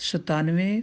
97,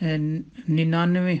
99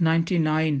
99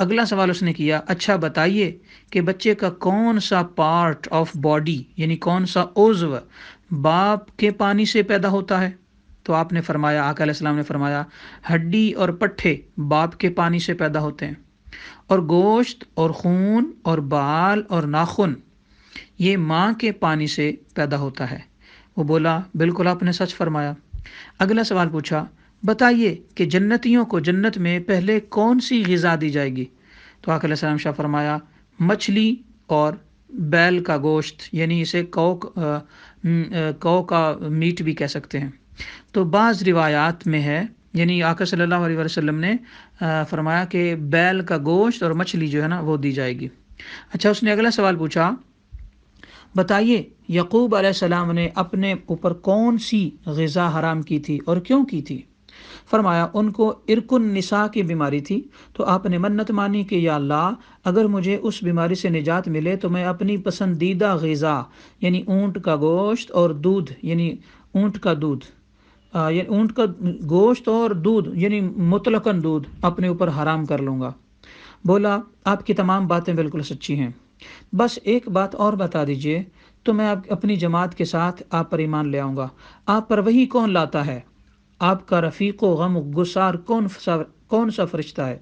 اگلا سوال اس نے کیا، اچھا بتائیے کہ بچے کا کون سا پارٹ آف باڈی یعنی کون سا عضو باپ کے پانی سے پیدا ہوتا ہے؟ تو آپ نے فرمایا، آقا علیہ السلام نے فرمایا، ہڈی اور پٹھے باپ کے پانی سے پیدا ہوتے ہیں، اور گوشت اور خون اور بال اور ناخن یہ ماں کے پانی سے پیدا ہوتا ہے۔ وہ بولا، بالکل آپ نے سچ فرمایا۔ اگلا سوال پوچھا، بتائیے کہ جنتیوں کو جنت میں پہلے کون سی غذا دی جائے گی؟ تو آقا علیہ السلام شاہ فرمایا، مچھلی اور بیل کا گوشت، یعنی اسے کو کا میٹ بھی کہہ سکتے ہیں۔ تو بعض روایات میں ہے، یعنی آقا صلی اللہ علیہ وسلم نے فرمایا کہ بیل کا گوشت اور مچھلی جو ہے نا وہ دی جائے گی۔ اچھا، اس نے اگلا سوال پوچھا، بتائیے یعقوب علیہ السلام نے اپنے اوپر کون سی غذا حرام کی تھی اور کیوں کی تھی؟ فرمایا، ان کو ارک النساء کی بیماری تھی، تو آپ نے منت مانی کہ یا اللہ اگر مجھے اس بیماری سے نجات ملے تو میں اپنی پسندیدہ غذا یعنی اونٹ کا گوشت اور دودھ یعنی اونٹ کا دودھ یعنی اونٹ کا گوشت اور دودھ یعنی مطلقاً دودھ اپنے اوپر حرام کر لوں گا۔ بولا، آپ کی تمام باتیں بالکل سچی ہیں، بس ایک بات اور بتا دیجئے تو میں اپنی جماعت کے ساتھ آپ پر ایمان لے آؤں گا۔ آپ پر وہی کون لاتا ہے؟ آپ کا رفیق و غم گسار کون سا فرشتہ ہے؟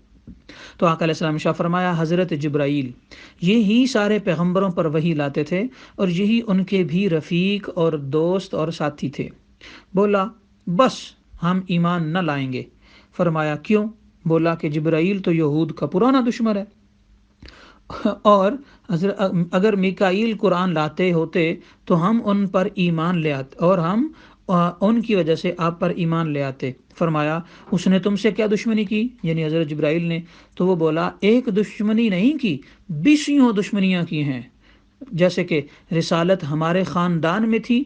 تو آقا علیہ السلام شاہ فرمایا، حضرت جبرائیل، یہی سارے پیغمبروں پر وہی لاتے تھے اور یہی ان کے بھی رفیق اور دوست اور ساتھی تھے۔ بولا، بس ہم ایمان نہ لائیں گے۔ فرمایا، کیوں؟ بولا کہ جبرائیل تو یہود کا پرانا دشمن ہے، اور اگر میکائیل قرآن لاتے ہوتے تو ہم ان پر ایمان لے آتے اور ہم ان کی وجہ سے آپ پر ایمان لے آتے۔ فرمایا، اس نے تم سے کیا دشمنی کی؟ یعنی حضرت جبرائیل نے۔ تو وہ بولا، ایک دشمنی نہیں کی، 20 دشمنیاں کی ہیں۔ جیسے کہ رسالت ہمارے خاندان میں تھی،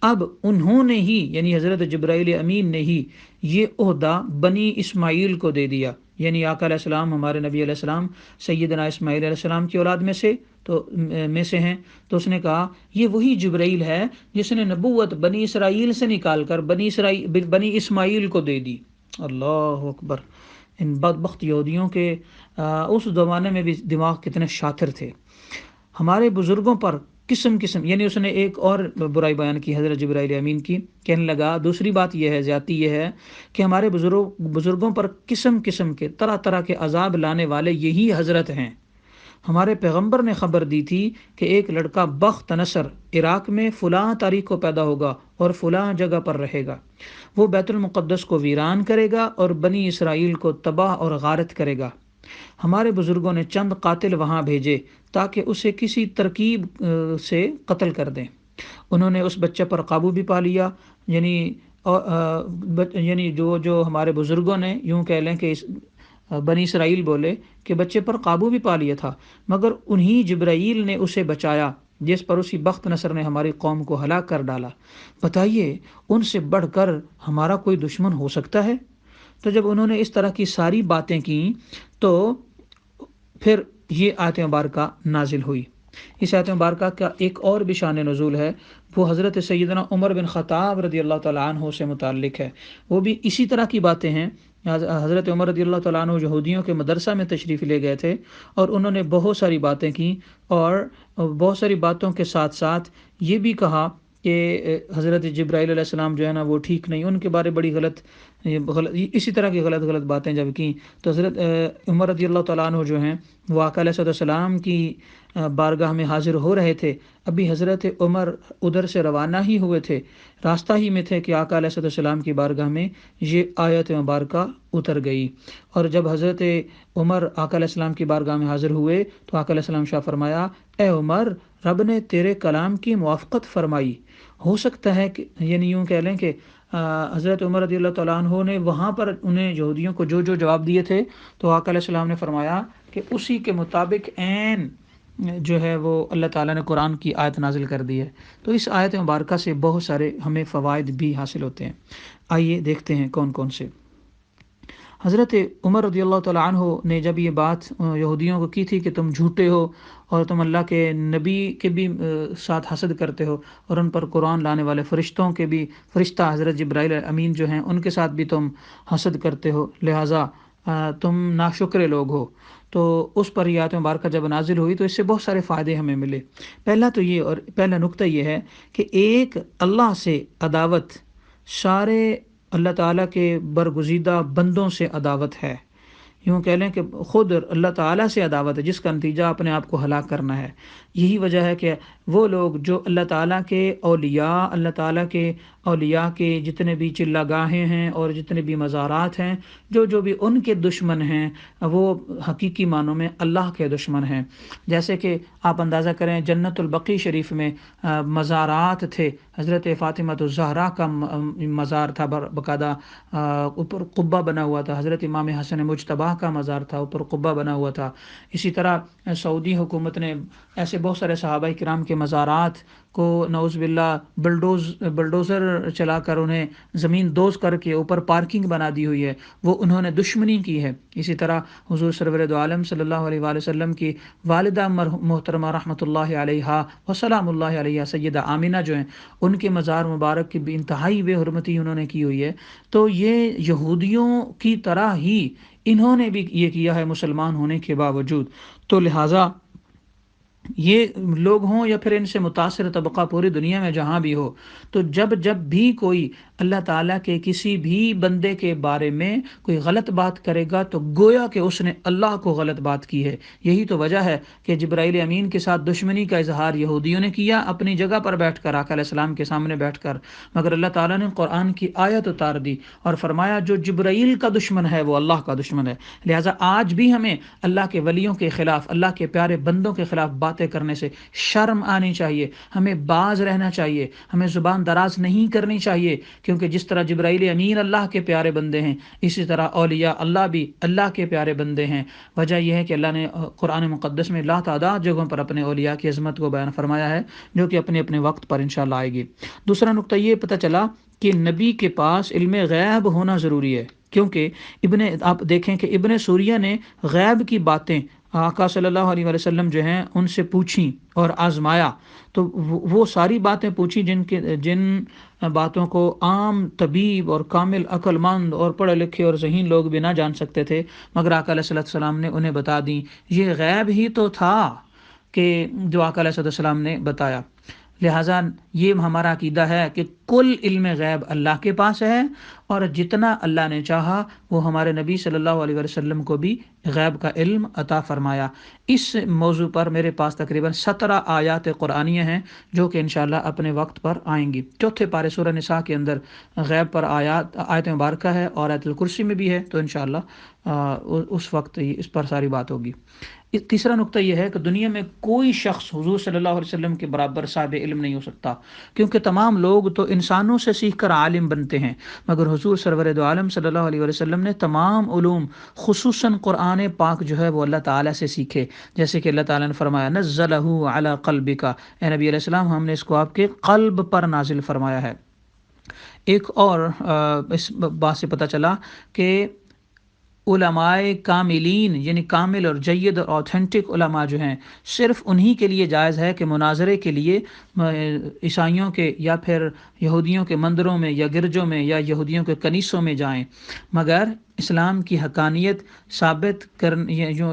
اب انہوں نے ہی یعنی حضرت جبرائیل امین نے ہی یہ عہدہ بنی اسماعیل کو دے دیا، یعنی آقا علیہ السلام ہمارے نبی علیہ السلام سیدنا اسماعیل علیہ السلام کی اولاد میں سے ہیں۔ تو اس نے کہا، یہ وہی جبرائیل ہے جس نے نبوت بنی اسرائیل سے نکال کر بنی اسماعیل کو دے دی۔ اللہ اکبر! ان بدبخت یہودیوں کے اس زمانے میں بھی دماغ کتنے شاطر تھے۔ ہمارے بزرگوں پر قسم یعنی اس نے ایک اور برائی بیان کی حضرت جبرائیل امین کی، کہنے لگا، دوسری بات یہ ہے، زیادتی یہ ہے کہ ہمارے بزرگوں پر قسم کے طرح طرح کے عذاب لانے والے یہی حضرت ہیں۔ ہمارے پیغمبر نے خبر دی تھی کہ ایک لڑکا بخت نصر عراق میں فلاں تاریخ کو پیدا ہوگا اور فلاں جگہ پر رہے گا، وہ بیت المقدس کو ویران کرے گا اور بنی اسرائیل کو تباہ اور غارت کرے گا۔ ہمارے بزرگوں نے چند قاتل وہاں بھیجے تاکہ اسے کسی ترکیب سے قتل کر دیں۔ انہوں نے اس بچے پر قابو بھی پا لیا، یعنی جو ہمارے بزرگوں نے یوں کہہ لیں کہ بنی اسرائیل بولے کہ بچے پر قابو بھی پا لیا تھا، مگر انہی جبرائیل نے اسے بچایا جس پر اسی بخت نصر نے ہماری قوم کو ہلاک کر ڈالا۔ بتائیے، ان سے بڑھ کر ہمارا کوئی دشمن ہو سکتا ہے؟ تو جب انہوں نے اس طرح کی ساری باتیں کیں تو پھر یہ آیت مبارکہ نازل ہوئی۔ اس آیت مبارکہ کا ایک اور بھی شان نزول ہے، وہ حضرت سیدنا عمر بن خطاب رضی اللہ تعالیٰ عنہ سے متعلق ہے۔ وہ بھی اسی طرح کی باتیں ہیں۔ حضرت عمر رضی اللہ تعالیٰ عنہ یہودیوں کے مدرسہ میں تشریف لے گئے تھے اور انہوں نے بہت ساری باتیں کی، اور بہت ساری باتوں کے ساتھ ساتھ یہ بھی کہا کہ حضرت جبرائیل علیہ السلام جو ہے نا وہ ٹھیک نہیں، ان کے بارے بڑی غلط اسی طرح کی غلط باتیں جب کیں تو حضرت عمر رضی اللہ تعالیٰ عنہ جو ہیں وہ آقا علیہ السلام کی بارگاہ میں حاضر ہو رہے تھے۔ ابھی حضرت عمر ادھر سے روانہ ہی ہوئے تھے، راستہ ہی میں تھے کہ آقا علیہ السلام کی بارگاہ میں یہ آیت مبارکہ اتر گئی۔ اور جب حضرت عمر آقا علیہ السلام کی بارگاہ میں حاضر ہوئے تو آقا علیہ السلام شاہ فرمایا، اے عمر، رب نے تیرے کلام کی موافقت فرمائی۔ ہو سکتا ہے کہ یعنی یوں کہہ لیں کہ حضرت عمر رضی اللہ تعالیٰ عنہ نے وہاں پر انہیں یہودیوں کو جو جواب دیے تھے تو آقا علیہ السلام نے فرمایا کہ اسی کے مطابق عین جو ہے وہ اللہ تعالیٰ نے قرآن کی آیت نازل کر دی ہے۔ تو اس آیت مبارکہ سے بہت سارے ہمیں فوائد بھی حاصل ہوتے ہیں۔ آئیے دیکھتے ہیں کون کون سے۔ حضرت عمر رضی اللہ تعالیٰ عنہ نے جب یہ بات یہودیوں کو کی تھی کہ تم جھوٹے ہو اور تم اللہ کے نبی کے بھی ساتھ حسد کرتے ہو اور ان پر قرآن لانے والے فرشتوں کے بھی، فرشتہ حضرت جبرائیل امین جو ہیں ان کے ساتھ بھی تم حسد کرتے ہو، لہٰذا تم ناشکر لوگ ہو۔ تو اس پر یہ آیت مبارکہ جب نازل ہوئی تو اس سے بہت سارے فائدے ہمیں ملے۔ پہلا تو یہ، اور پہلا نقطہ یہ ہے کہ ایک اللہ سے عداوت سارے اللہ تعالیٰ کے برگزیدہ بندوں سے عداوت ہے، یوں کہہ لیں کہ خود اللہ تعالیٰ سے عداوت ہے، جس کا نتیجہ اپنے آپ کو ہلاک کرنا ہے۔ یہی وجہ ہے کہ وہ لوگ جو اللہ تعالیٰ کے اولیاء، اللہ تعالیٰ کے اولیاء کے جتنے بھی چلہ گاہیں ہیں اور جتنے بھی مزارات ہیں، جو بھی ان کے دشمن ہیں، وہ حقیقی معنوں میں اللہ کے دشمن ہیں۔ جیسے کہ آپ اندازہ کریں، جنت البقیع شریف میں مزارات تھے، حضرت فاطمہ الزہرا کا مزار تھا، باقاعدہ اوپر قبہ بنا ہوا تھا، حضرت امام حسن مجتبیٰ کا مزار تھا، اوپر قبہ بنا ہوا تھا۔ اسی طرح سعودی حکومت نے ایسے بہت سارے صحابہ کرام کے مزارات کو نعوذ باللہ بلڈوزر چلا کر انہیں زمین دوز کر کے اوپر پارکنگ بنا دی ہوئی ہے، وہ انہوں نے دشمنی کی ہے۔ اسی طرح حضور سرور دو عالم صلی اللہ علیہ وآلہ وسلم کی والدہ محترمہ رحمۃ اللہ علیہا و سلام اللہ علیہ سیدہ آمینہ جو ہیں، ان کے مزار مبارک کی بھی انتہائی بے حرمتی انہوں نے کی ہوئی ہے۔ تو یہ یہودیوں کی طرح ہی انہوں نے بھی یہ کیا ہے مسلمان ہونے کے باوجود۔ تو لہٰذا یہ لوگ ہوں یا پھر ان سے متاثر طبقہ پوری دنیا میں جہاں بھی ہو، تو جب بھی کوئی اللہ تعالیٰ کے کسی بھی بندے کے بارے میں کوئی غلط بات کرے گا تو گویا کہ اس نے اللہ کو غلط بات کی ہے۔ یہی تو وجہ ہے کہ جبرائیل امین کے ساتھ دشمنی کا اظہار یہودیوں نے کیا اپنی جگہ پر بیٹھ کر، آقا علیہ السلام کے سامنے بیٹھ کر، مگر اللہ تعالیٰ نے قرآن کی آیت اتار دی اور فرمایا جو جبرائیل کا دشمن ہے وہ اللہ کا دشمن ہے۔ لہٰذا آج بھی ہمیں اللہ کے ولیوں کے خلاف، اللہ کے پیارے بندوں کے خلاف باتیں کرنے سے شرم آنی چاہیے، ہمیں باز رہنا چاہیے، ہمیں زبان دراز نہیں کرنی چاہیے، کیونکہ جس طرح جبرائیل امین اللہ کے پیارے بندے ہیں، اسی طرح اولیاء اللہ بھی اللہ کے پیارے بندے ہیں۔ وجہ یہ ہے کہ اللہ نے قرآن مقدس میں لاتعداد جگہوں پر اپنے اولیاء کی عظمت کو بیان فرمایا ہے، جو کہ اپنے اپنے وقت پر انشاءاللہ آئے گی۔ دوسرا نقطہ یہ پتہ چلا کہ نبی کے پاس علم غیب ہونا ضروری ہے، کیونکہ آپ دیکھیں کہ ابن سوریہ نے غیب کی باتیں آقا صلی اللہ علیہ وسلم جو ہیں ان سے پوچھیں اور آزمایا، تو وہ ساری باتیں پوچھی جن باتوں کو عام طبیب اور کامل عقل مند اور پڑھے لکھے اور ذہین لوگ بھی نہ جان سکتے تھے، مگر آقا علیہ السلام نے انہیں بتا دیں۔ یہ غیب ہی تو تھا کہ جو آقا علیہ السلام نے بتایا۔ لہٰذا یہ ہمارا عقیدہ ہے کہ کل علم غیب اللہ کے پاس ہے، اور جتنا اللہ نے چاہا وہ ہمارے نبی صلی اللہ علیہ وسلم کو بھی غیب کا علم عطا فرمایا۔ اس موضوع پر میرے پاس تقریباً 17 آیات قرآنیہ ہیں جو کہ انشاءاللہ اپنے وقت پر آئیں گی۔ چوتھے پارے سورہ نساء کے اندر غیب پر آیت مبارکہ ہے اور آیت الکرسی میں بھی ہے، تو انشاءاللہ اس وقت اس پر ساری بات ہوگی۔ تیسرا نقطہ یہ ہے کہ دنیا میں کوئی شخص حضور صلی اللہ علیہ وسلم کے برابر صاحب علم نہیں ہو سکتا، کیونکہ تمام لوگ تو انسانوں سے سیکھ کر عالم بنتے ہیں، مگر حضور سرور دو عالم صلی اللہ علیہ وسلم نے تمام علوم خصوصاً قرآن پاک جو ہے وہ اللہ تعالیٰ سے سیکھے، جیسے کہ اللہ تعالیٰ نے فرمایا نزلہ علی قلبک، اے نبی علیہ السلام ہم نے اس کو آپ کے قلب پر نازل فرمایا ہے۔ ایک اور اس بات سے پتہ چلا کہ علماء کاملین یعنی کامل اور جید اور اوتھینٹک علماء جو ہیں صرف انہی کے لیے جائز ہے کہ مناظرے کے لیے عیسائیوں کے یا پھر یہودیوں کے مندروں میں یا گرجوں میں یا یہودیوں کے کنیسوں میں جائیں، مگر اسلام کی حقانیت ثابت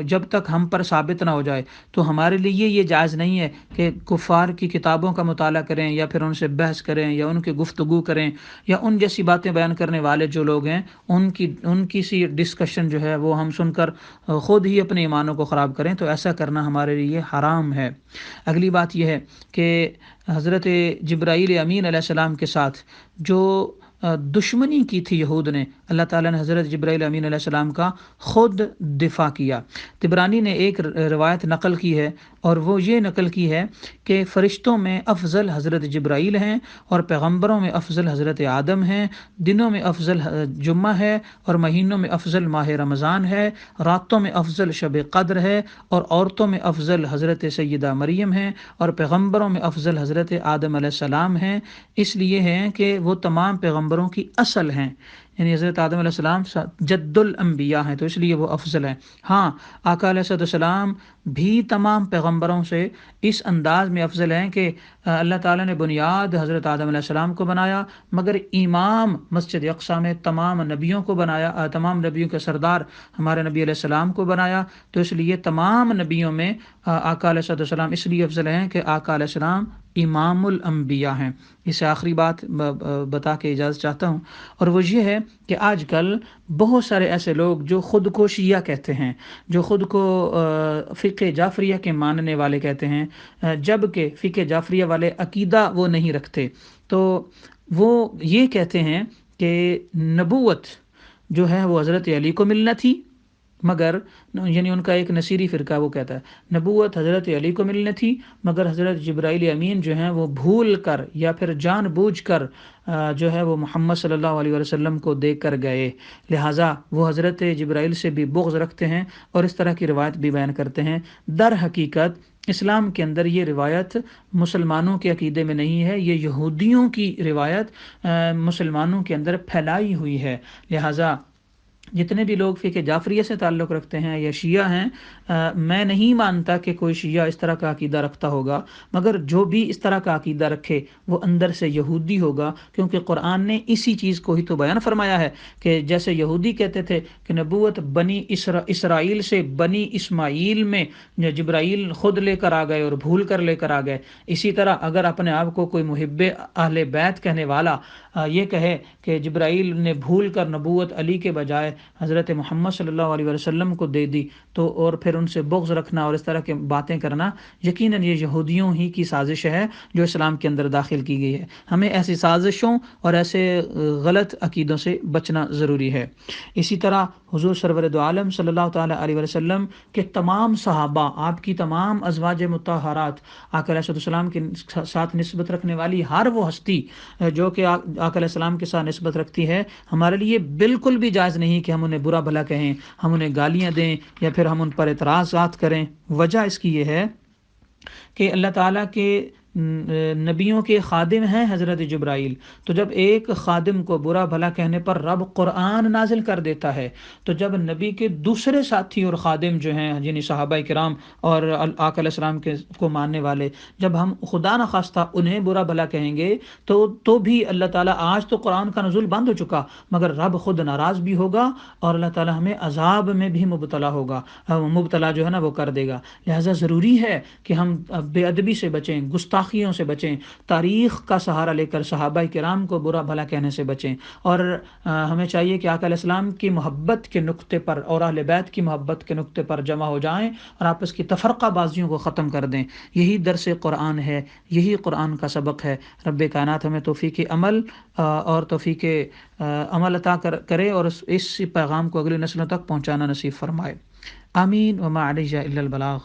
جب تک ہم پر ثابت نہ ہو جائے تو ہمارے لیے یہ جائز نہیں ہے کہ کفار کی کتابوں کا مطالعہ کریں یا پھر ان سے بحث کریں یا ان کی گفتگو کریں، یا ان جیسی باتیں بیان کرنے والے جو لوگ ہیں ان کی سی ڈسکشن جو ہے وہ ہم سن کر خود ہی اپنے ایمانوں کو خراب کریں، تو ایسا کرنا ہمارے لیے حرام ہے۔ اگلی بات یہ ہے کہ حضرت جبرائیل امین علیہ السلام کے ساتھ جو دشمنی کی تھی یہود نے، اللہ تعالیٰ نے حضرت جبرائیل امین علیہ السلام کا خود دفاع کیا۔ طبرانی نے ایک روایت نقل کی ہے اور وہ یہ نقل کی ہے کہ فرشتوں میں افضل حضرت جبرائیل ہیں اور پیغمبروں میں افضل حضرت آدم ہیں، دنوں میں افضل جمعہ ہے اور مہینوں میں افضل ماہ رمضان ہے، راتوں میں افضل شب قدر ہے، اور عورتوں میں افضل حضرت سیدہ مریم ہیں، اور پیغمبروں میں افضل حضرت آدم علیہ السلام ہیں، اس لیے ہیں کہ وہ تمام پیغمبروں کی اصل ہیں، یعنی حضرت آدم علیہ السلام جد الانبیاء ہیں، تو اس لیے وہ افضل ہیں۔ ہاں، آقا علیہ السلام بھی تمام پیغمبروں سے اس انداز میں افضل ہیں کہ اللہ تعالیٰ نے بنیاد حضرت آدم علیہ السلام کو بنایا، مگر امام مسجد اقصیٰ میں تمام نبیوں کو بنایا، تمام نبیوں کے سردار ہمارے نبی علیہ السلام کو بنایا۔ تو اس لیے تمام نبیوں میں آقا علیہ السلام اس لیے افضل ہیں کہ آقا علیہ السلام امام الانبیاء ہیں۔ اسے آخری بات بتا کے اجازت چاہتا ہوں، اور وہ یہ ہے کہ آج کل بہت سارے ایسے لوگ جو خود کو شیعہ کہتے ہیں، جو خود کو فقہ جعفریہ کے ماننے والے کہتے ہیں، جبکہ فقہ جعفریہ والے عقیدہ وہ نہیں رکھتے، تو وہ یہ کہتے ہیں کہ نبوت جو ہے وہ حضرت علی کو ملنا تھی، مگر یعنی ان کا ایک نصیری فرقہ وہ کہتا ہے نبوت حضرت علی کو ملنے تھی، مگر حضرت جبرائیل امین جو ہیں وہ بھول کر یا پھر جان بوجھ کر جو ہے وہ محمد صلی اللہ علیہ وسلم کو دے کر گئے، لہٰذا وہ حضرت جبرائیل سے بھی بغض رکھتے ہیں اور اس طرح کی روایت بھی بیان کرتے ہیں۔ در حقیقت اسلام کے اندر یہ روایت مسلمانوں کے عقیدے میں نہیں ہے، یہ یہودیوں کی روایت مسلمانوں کے اندر پھیلائی ہوئی ہے، لہٰذا جتنے بھی لوگ فقہ جعفریہ سے تعلق رکھتے ہیں یا شیعہ ہیں، میں نہیں مانتا کہ کوئی شیعہ اس طرح کا عقیدہ رکھتا ہوگا، مگر جو بھی اس طرح کا عقیدہ رکھے وہ اندر سے یہودی ہوگا، کیونکہ قرآن نے اسی چیز کو ہی تو بیان فرمایا ہے کہ جیسے یہودی کہتے تھے کہ نبوت بنی اسرائیل سے بنی اسماعیل میں جبرائیل خود لے کر آ گئے اور بھول کر لے کر آ گئے، اسی طرح اگر اپنے آپ کو کوئی محب اہل بیت کہنے والا یہ کہے کہ جبرائیل نے بھول کر نبوت علی کے بجائے حضرت محمد صلی اللہ علیہ وسلم کو دے دی، تو اور پھر ان سے بغض رکھنا اور اس طرح کی باتیں کرنا، یقیناً یہ یہودیوں ہی کی سازش ہے جو اسلام کے اندر داخل کی گئی ہے۔ ہمیں ایسی سازشوں اور ایسے غلط عقیدوں سے بچنا ضروری ہے۔ اسی طرح حضور سرور دو عالم صلی اللہ تعالیٰ علیہ وسلم کے تمام صحابہ، آپ کی تمام ازواج مطہرات، آقا علیہ السلام کے ساتھ نسبت رکھنے والی ہر وہ ہستی جو کہ آقا علیہ السلام کے ساتھ نسبت رکھتی ہے، ہمارے لیے بالکل بھی جائز نہیں کہ ہم انہیں برا بھلا کہیں، ہم انہیں گالیاں دیں یا پھر ہم ان پر اعتراضات کریں۔ وجہ اس کی یہ ہے کہ اللہ تعالیٰ کے نبیوں کے خادم ہیں حضرت جبرائیل، تو جب ایک خادم کو برا بھلا کہنے پر رب قرآن نازل کر دیتا ہے، تو جب نبی کے دوسرے ساتھی اور خادم جو ہیں یعنی صحابہ کرام اور آقا علیہ السلام کو ماننے والے، جب ہم خدا نخواستہ انہیں برا بھلا کہیں گے تو بھی اللہ تعالیٰ، آج تو قرآن کا نزول بند ہو چکا مگر رب خود ناراض بھی ہوگا اور اللہ تعالیٰ ہمیں عذاب میں بھی مبتلا جو ہے نا وہ کر دے گا۔ لہٰذا ضروری ہے کہ ہم بے ادبی سے بچیں، گستاخیوں سے بچیں، تاریخ کا سہارا لے کر صحابہ کرام کو برا بھلا کہنے سے بچیں، اور ہمیں چاہیے کہ آقا علیہ السلام کی محبت کے نقطے پر اور اہل بیت کی محبت کے نقطے پر جمع ہو جائیں اور آپس کی تفرقہ بازیوں کو ختم کر دیں۔ یہی درس قرآن ہے، یہی قرآن کا سبق ہے۔ رب کائنات ہمیں توفیق عمل اور توفیق عمل عطا کرے اور اس پیغام کو اگلی نسلوں تک پہنچانا نصیب فرمائے۔ آمین۔ وما علیہ الا البلاغ۔